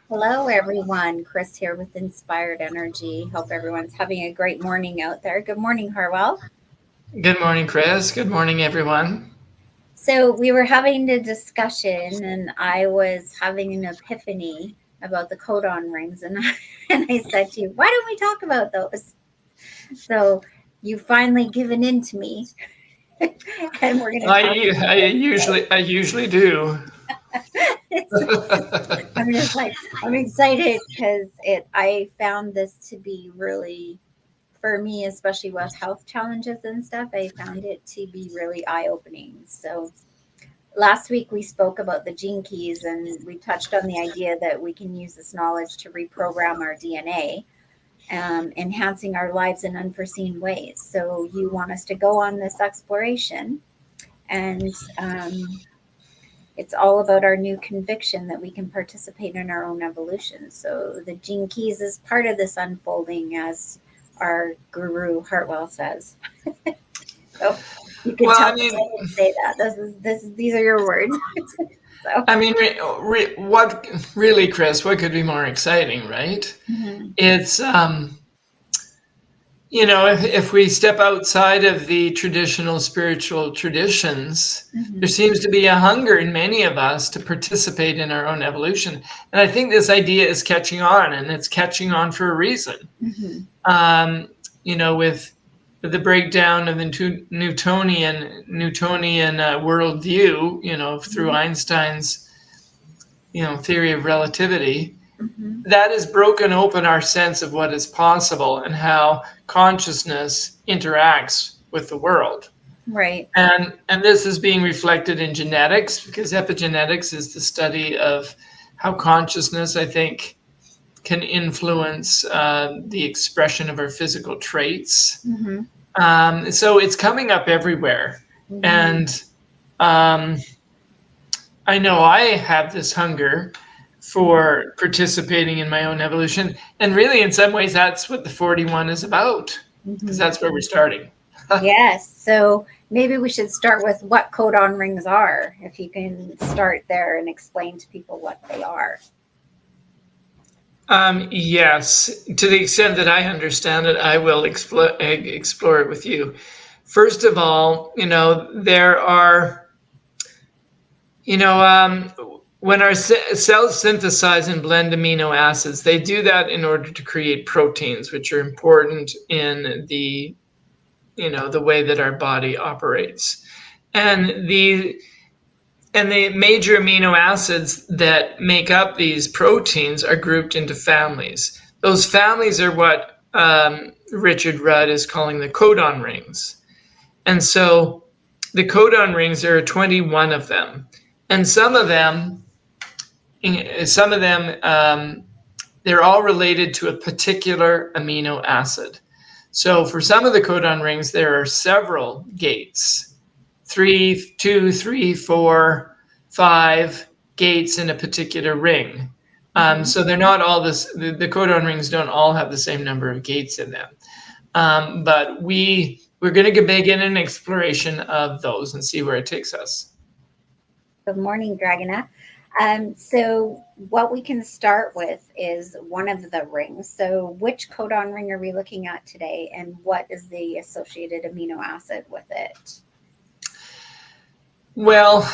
Hello, everyone. Kris here with Inspired Energy. Hope everyone's having a great morning out there. Good morning, Hartwell. Good morning, Chris. Good morning, everyone. So, we were having a discussion, and I was having an epiphany about the codon rings. And, and I said to you, why don't we talk about those? So, you finally given in to me, and we're going to talk I usually do. about I'm just like, I'm excited because I found this to be really for me, especially with health challenges and stuff, I found it to be really eye opening. So, last week we spoke about the gene keys and we touched on the idea that we can use this knowledge to reprogram our DNA, enhancing our lives in unforeseen ways. So, you want us to go on this exploration, and it's all about our new conviction that we can participate in our own evolution. So, the gene keys is part of this unfolding, as our guru Hartwell says. So you can Well, tell I me mean, I didn't say that. These are your words. So. I mean, what really, Chris? What could be more exciting, right? Mhm. It's if we step outside of the traditional spiritual traditions, there Mhm. seems to be a hunger in many of us to participate in our own evolution, and I think this idea is catching on, and it's catching on for a reason. Mhm. um, with the breakdown of the Newtonian worldview, through Mhm. Einstein's, theory of relativity, Mhm. that has broken open our sense of what is possible and how consciousness interacts with the world. Right. And this is being reflected in genetics because epigenetics is the study of how consciousness, I think, can influence the expression of our physical traits. Mhm. So it's coming up everywhere. Mhm. And um, I know I have this hunger for participating in my own evolution. And really, in some ways, that's what the 41 is about, because Mhm. that's where we're starting. Yes. So maybe we should start with what codon rings are. If you can start there and explain to people what they are. Yes, to the extent that I understand it, I will explore it with you. First of all, there are when our cells synthesize and blend amino acids, they do that in order to create proteins, which are important in the way that our body operates. And the major amino acids that make up these proteins are grouped into families. Those families are what Richard Rudd is calling the codon rings. And so the codon rings, there are 21 of them. And some of them, they're all related to a particular amino acid. So for some of the codon rings, there are several gates, 3, 2, 3, 4, 5 gates in a particular ring. Mhm. So they're not all this. The codon rings don't all have the same number of gates in them. But we're going to begin an exploration of those and see where it takes us. Good morning, Dragona. So what we can start with is one of the rings. So which codon ring are we looking at today, and what is the associated amino acid with it? Well,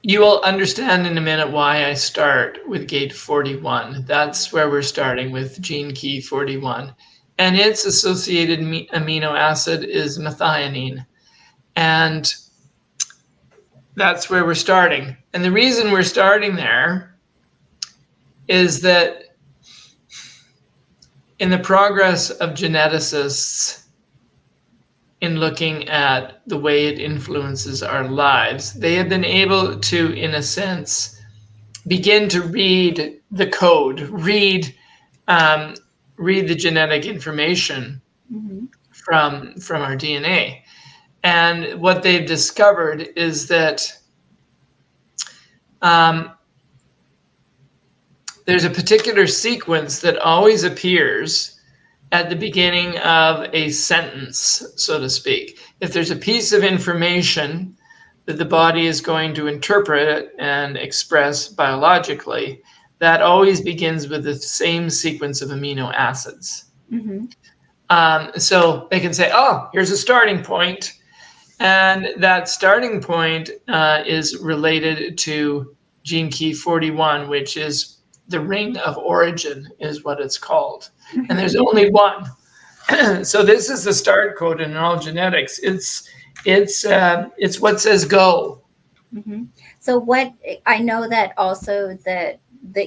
you will understand in a minute why I start with gate 41. That's where we're starting with gene key 41. And its associated amino acid is methionine. And that's where we're starting. And the reason we're starting there is that in the progress of geneticists in looking at the way it influences our lives, they have been able to, in a sense, begin to read the code, um, read the genetic information Mm-hmm. from our DNA. And what they've discovered is that um, there's a particular sequence that always appears at the beginning of a sentence, so to speak. If there's a piece of information that the body is going to interpret and express biologically, that always begins with the same sequence of amino acids. Mm-hmm. So they can say, oh, here's a starting point. And that starting point is related to gene key 41, which is the ring of origin, is what it's called. Mm-hmm. And there's only one. So this is the start code in all genetics. It's what says go. Mm-hmm. So what I know that also that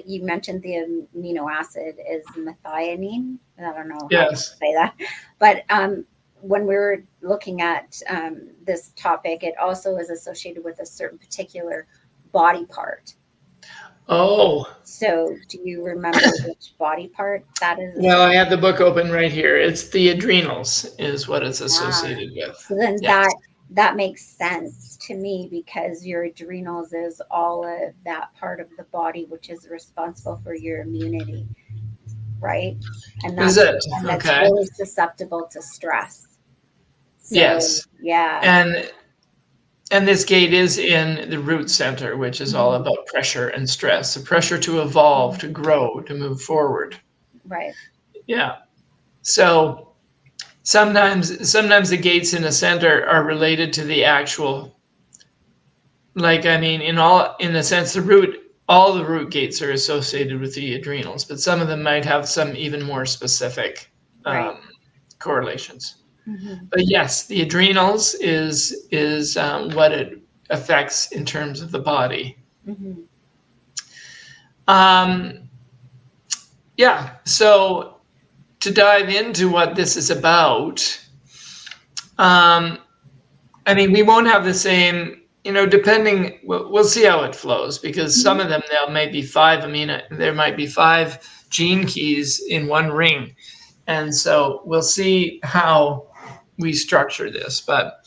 you mentioned the amino acid is methionine. I don't know how to Yes. say that, but when we were looking at this topic, it also is associated with a certain particular body part. Oh, So do you remember which body part that is? well, I have the book open right here. It's the adrenals is what it's associated with. So then Yes. that makes sense to me because your adrenals is all of that part of the body which is responsible for your immunity, right? And Is that's it? and that's Okay. really susceptible to stress. So Yes. yeah. And this gate is in the root center, which is all Mhm. about pressure and stress, the pressure to evolve, to grow, to move forward. Right. Yeah. So sometimes the gates in the center are related to the actual, like, I mean, in the sense all the root gates are associated with the adrenals, but some of them might have some even more specific Right. correlations. Mm-hmm. But yes, the adrenals is what it affects in terms of the body. Mm-hmm. Um, yeah. So to dive into what this is about, I mean, we won't have the same, depending. We'll see how it flows because some of them there might be 5 gene keys in one ring, and so we'll see how we structure this, but.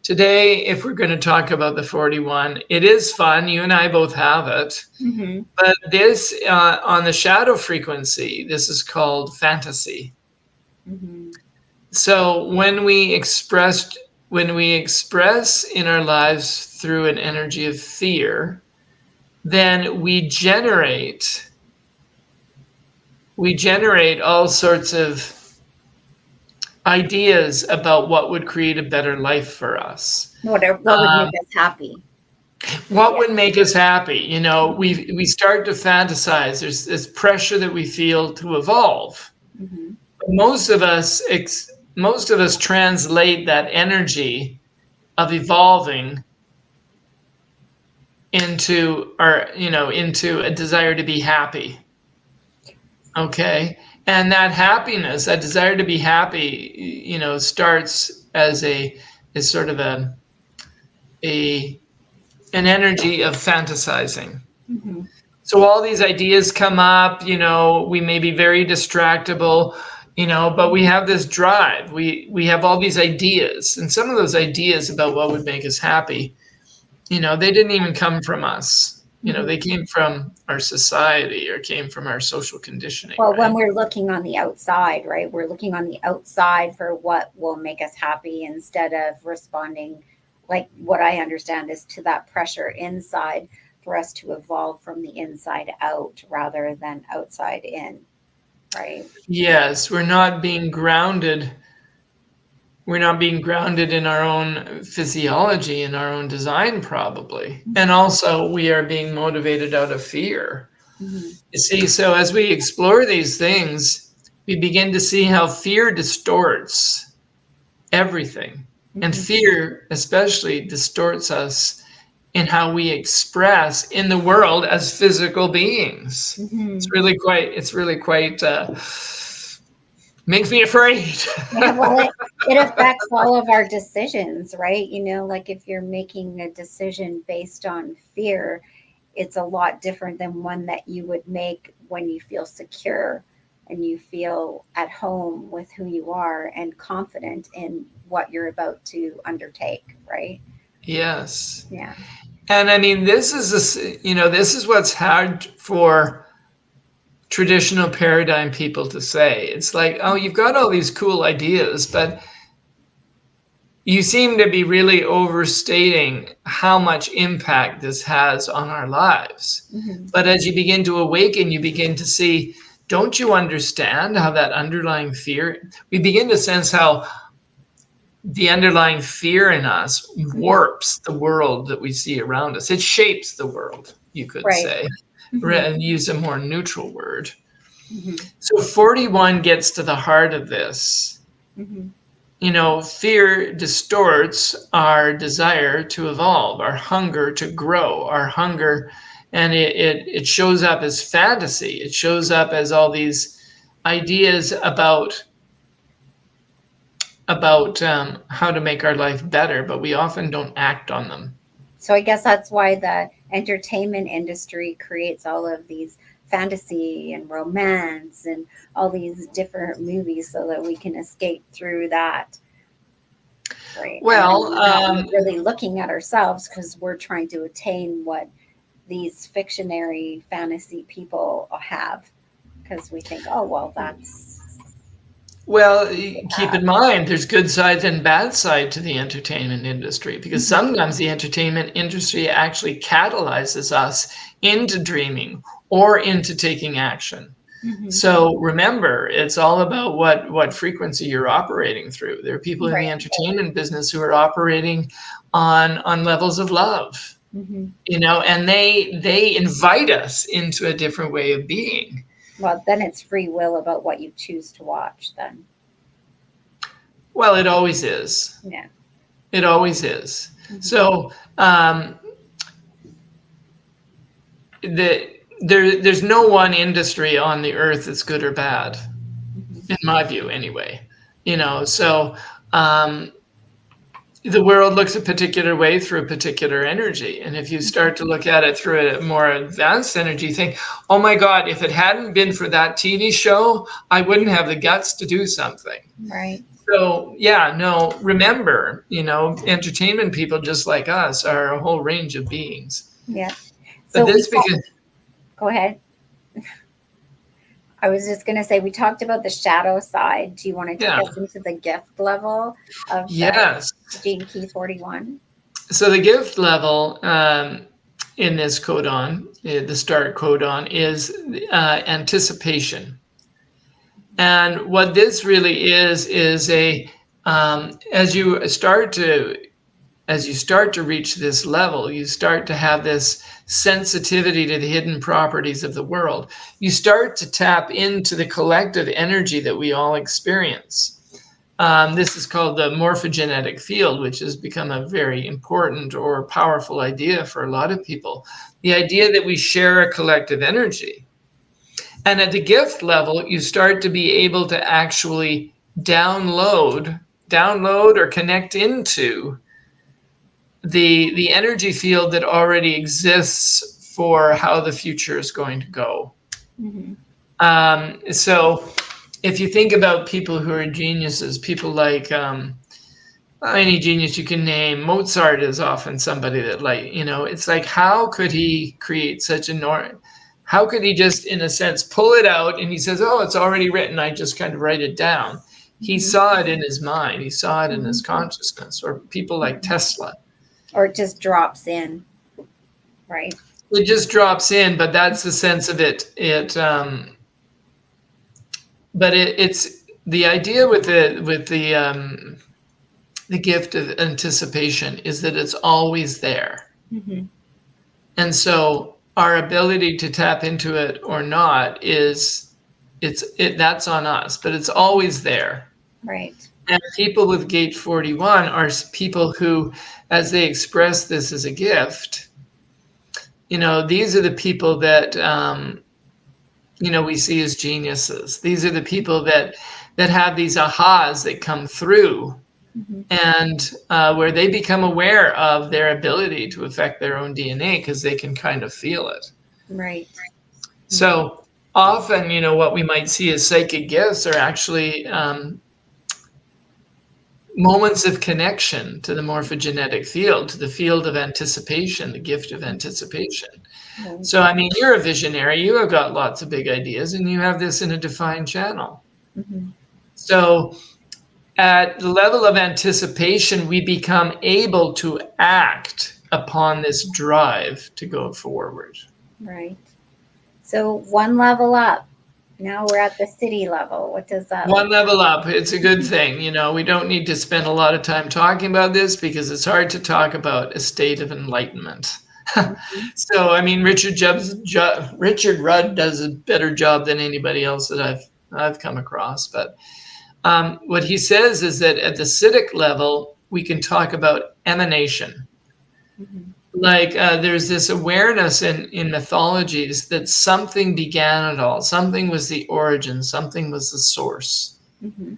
Today, if we're going to talk about the 41, it is fun. You and I both have it. Mm-hmm. But this, on the shadow frequency, this is called fantasy. Mm-hmm. So when we express in our lives through an energy of fear, then we generate all sorts of ideas about what would create a better life for us. What would make us happy? What would make us happy? We start to fantasize. There's this pressure that we feel to evolve. Mm-hmm. Most of us translate that energy of evolving into into a desire to be happy. Okay, and that happiness, that desire to be happy, starts as sort of an energy of fantasizing. Mm-hmm. So all these ideas come up, we may be very distractible, but we have this drive. We have all these ideas, and some of those ideas about what would make us happy, they didn't even come from us. They came from our society or came from our social conditioning. Well, right? when we're looking on the outside, right? We're looking on the outside for what will make us happy instead of responding, like what I understand is to that pressure inside for us to evolve from the inside out rather than outside in, right? Yes, we're not being grounded. We're not being grounded in our own physiology, in our own design, probably. And also, we are being motivated out of fear. Mm-hmm. You see, so as we explore these things, we begin to see how fear distorts everything. And fear, especially, distorts us in how we express in the world as physical beings. Mm-hmm. It's really quite makes me afraid. Yeah, well, it affects all of our decisions, right? Like if you're making a decision based on fear, it's a lot different than one that you would make when you feel secure and you feel at home with who you are and confident in what you're about to undertake, right? Yes. Yeah. And I mean, this is what's hard for traditional paradigm people to say. It's like, oh, you've got all these cool ideas, but you seem to be really overstating how much impact this has on our lives. But as you begin to awaken, you begin to see, don't you understand how that underlying fear, we begin to sense how the underlying fear in us warps the world that we see around us. It shapes the world, you could Right. say, and use a more neutral word. Mm-hmm. So 41 gets to the heart of this. Mm-hmm. You know, fear distorts our desire to evolve, our hunger to grow, our hunger, and it shows up as fantasy. It shows up as all these ideas about how to make our life better, but we often don't act on them. So I guess that's why the entertainment industry creates all of these fantasy and romance and all these different movies so that we can escape through that. Right. Well, And we're not really looking at ourselves because we're trying to attain what these fictionary fantasy people have because we think, oh, well, that's. well, keep in mind there's good side and bad side to the entertainment industry, because sometimes the entertainment industry actually catalyzes us into dreaming or into taking action. So remember, it's all about what frequency you're operating through. There are people in the entertainment business who are operating on levels of love, you know, and they invite us into a different way of being. Well, then it's free will about what you choose to watch then. Well, it always is. Yeah. It always is. So there's no one industry on the earth that's good or bad, in my view, anyway. You know, so the world looks a particular way through a particular energy, and if you start to look at it through a more advanced energy, think, oh my God, if it hadn't been for that TV show, I wouldn't have the guts to do something. Right. So yeah, no, remember, you know, entertainment people just like us are a whole range of beings. Yeah. But So this because go ahead. I was just going to say, we talked about the shadow side. Do you want to take us into the gift level of yes, Gene Key 41? So the gift level in this codon, the start codon, is anticipation. And what this really is a as you start to reach this level, you start to have this sensitivity to the hidden properties of the world. You start to tap into the collective energy that we all experience. This is called the morphogenetic field, which has become a very important or powerful idea for a lot of people. The idea that we share a collective energy. And at the gift level, you start to be able to actually download or connect into the energy field that already exists for how the future is going to go. So if you think about people who are geniuses, people like any genius you can name, Mozart is often somebody that, like, you know, it's like, how could he create such how could he just, in a sense, pull it out and he says, oh, it's already written, I just kind of write it down. He saw it in his mind, he saw it in his consciousness. Or people like Tesla. Or it just drops in, right? It just drops in, but that's the sense of it. But it's the idea with the gift of anticipation is that it's always there. And so our ability to tap into it or not that's on us, but it's always there. Right. And people with gate 41 are people who, as they express this as a gift, you know, these are the people that you know, we see as geniuses. These are the people that have these ahas that come through, and where they become aware of their ability to affect their own DNA because they can kind of feel it. Right. So often, you know, what we might see as psychic gifts are actually moments of connection to the morphogenetic field, to the field of anticipation, the gift of anticipation. So, I mean, you're a visionary, you have got lots of big ideas, and you have this in a defined channel. So at the level of anticipation, we become able to act upon this drive to go forward. Right. So one level up. Now we're at the city level. What does that One look like? level up. It's a good thing. We don't need to spend a lot of time talking about this because it's hard to talk about a state of enlightenment. Mhm. So, I mean, Richard Rudd does a better job than anybody else that I've come across. But what he says is that at the citic level, we can talk about emanation. Mhm. Like there's this awareness in mythologies that something began it all. Something was the origin. Something was the source. Mhm.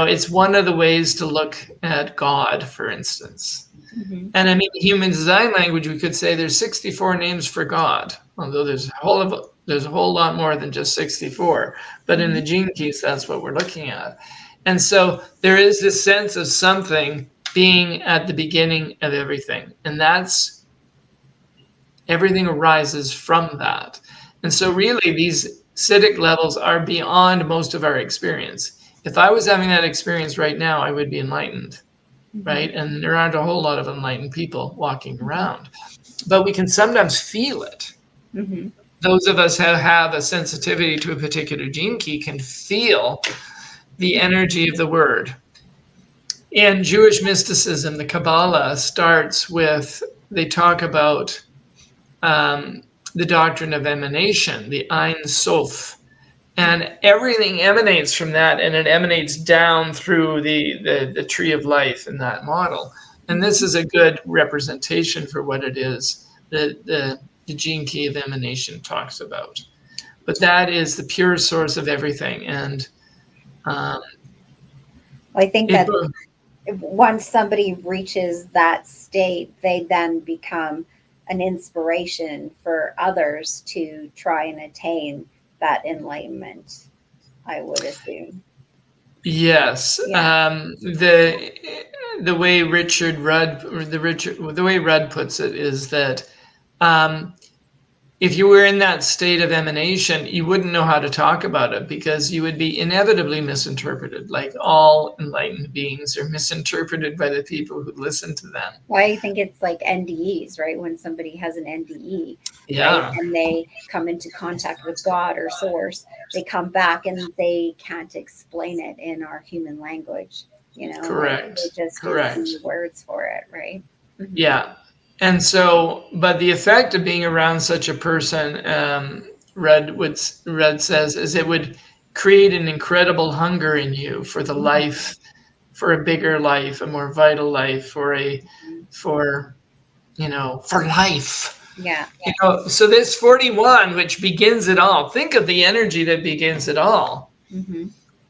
It's one of the ways to look at God, for instance. Mhm. And I mean, human design language, we could say there's 64 names for God, although there's a whole lot more than just 64. But in the Mhm. gene keys, that's what we're looking at. And so there is this sense of something being at the beginning of everything, and that's everything arises from that. And so really, these citic levels are beyond most of our experience. If I was having that experience right now, I would be enlightened, Mhm. right? And there aren't a whole lot of enlightened people walking Mhm. around, but we can sometimes feel it. Mhm. Those of us who have a sensitivity to a particular gene key can feel the energy of the word. In Jewish mysticism, the Kabbalah starts with, they talk about um, the doctrine of emanation, the Ein Sof. And everything emanates from that, and it emanates down through the tree of life in that model. And this Mhm. is a good representation for what it is that the gene key of emanation talks about. But that is the pure source of everything. And um, I think it, that once somebody reaches that state, they then become an inspiration for others to try and attain that enlightenment, I would assume. yes, Yeah. the way the way Rudd puts it is that um, if you were in that state of emanation, you wouldn't know how to talk about it because you would be inevitably misinterpreted, like all enlightened beings are misinterpreted by the people who listen to them. Well, I think it's like NDEs, right? When somebody has an NDE, right? Yeah, And they come into contact with God or source, they come back and they can't explain it in our human language, like correct, they just correct. use words for it, right? Hmm. Yeah. And so, but the effect of being around such a person, Red says, is it would create an incredible hunger in you for the life, for a bigger life, a more vital life, for, for life. Yeah. So this 41, which begins it all, think of the energy that begins it all. Hmm.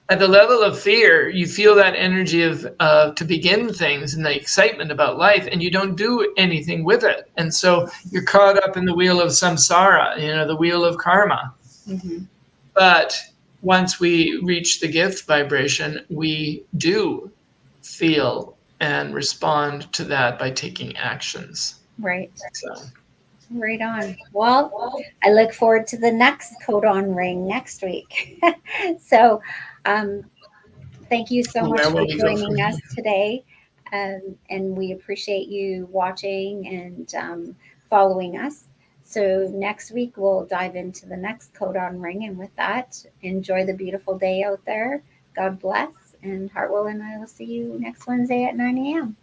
At the level of fear, you feel that energy of to begin things and the excitement about life, and you don't do anything with it. And so you're caught up in the wheel of samsara, the wheel of karma. Hmm. But once we reach the gift vibration, we do feel and respond to that by taking actions. Right. So Right on. Well, I look forward to the next Codon ring next week. So, um, thank you so much where for will we go from joining here? us today. And we appreciate you watching and following us. So, next week, we'll dive into the next Codon ring. And with that, enjoy the beautiful day out there. God bless. And Hartwell and I will see you next Wednesday at 9 a.m.